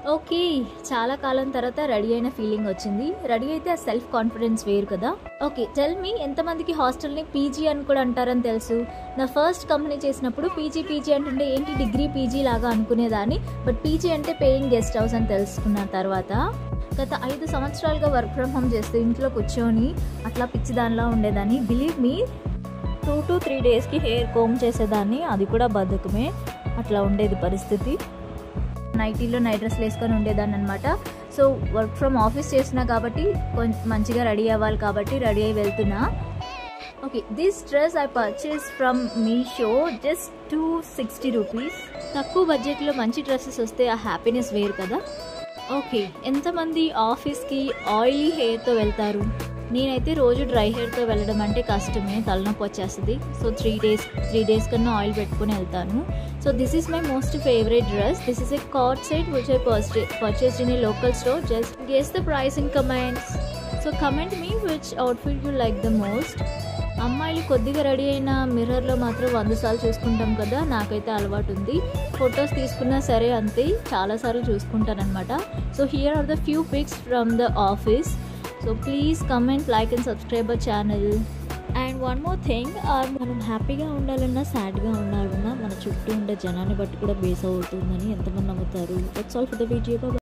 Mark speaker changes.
Speaker 1: Okay. చాలా కాలం తర్వాత ready అయిన ఫీలింగ్ వచ్చింది. రెడీ అయితే ఆ సెల్ఫ్ కాన్ఫిడెన్స్ వేరు కదా! ఓకే. టెల్ మీ ఎంతమందికి హాస్టల్‌ని పీజీ అని కూడా అంటారని తెలుసు? నా ఫస్ట్ కంపెనీ చేసినప్పుడు పీజీ అంటుంటే ఏంటి డిగ్రీ పీజీ లాగా అనుకునేదాన్ని. బట్ పీజీ అంటే పేయింగ్ గెస్ట్ హౌస్ అని తెలుసుకున్న తర్వాత గత 5 సంవత్సరాలుగా వర్క్ ఫ్రమ్ హోమ్ చేస్తూ ఇంట్లో కూర్చొని అట్లా పిచ్చిదానిలా ఉండేదాన్ని. బిలీవ్ మీ 2 to 3 డేస్‌కి హెయిర్ కోమ్ చేసేదాన్ని. అది కూడా బద్ధకమే. అట్లా ఉండేది పరిస్థితి. నైటీలో నైట్ డ్రెస్లు వేసుకొని ఉండేదాన్ని అనమాట. సో వర్క్ ఫ్రమ్ ఆఫీస్ చేసినా కాబట్టి మంచిగా రెడీ అవ్వాలి కాబట్టి రెడీ అయ్యి వెళ్తున్నా. Okay, this dress I purchase from Meesho just 260 rupees. తక్కువ బడ్జెట్లో మంచి డ్రెస్సెస్ వస్తే ఆ హ్యాపీనెస్ వేరు కదా. ఓకే, ఎంతమంది ఆఫీస్కి ఆయిలీ హెయిర్తో వెళ్తారు? నేనైతే రోజు డ్రై హెయిర్తో వెళ్ళడం అంటే కష్టమే, తలనొప్పి వచ్చేస్తుంది. సో 3 డేస్ కన్నా ఆయిల్ పెట్టుకుని వెళ్తాను. So this is my most favourite dress. This is a card set which I purchased in a local store. Just guess the price in comments. So comment me which outfit you like the most. అమ్మాయిలు కొద్దిగా ready అయిన మిర్రర్లో మాత్రం 100 సార్లు చూసుకుంటాం కదా. నాకైతే అలవాటు ఉంది. ఫొటోస్ తీసుకున్నా సరే అంతే, చాలాసార్లు చూసుకుంటాను అనమాట. So here are the few pics from the office. So please comment, like and subscribe our channel. And one more thing, మనం హ్యాపీగా ఉండాలన్నా సాడ్గా ఉండాలన్నా మన చుట్టూ ఉండే జనాన్ని బట్టి కూడా బేస్ అవుతుందని ఎంతమంది నమ్ముతారు? That's all for the video.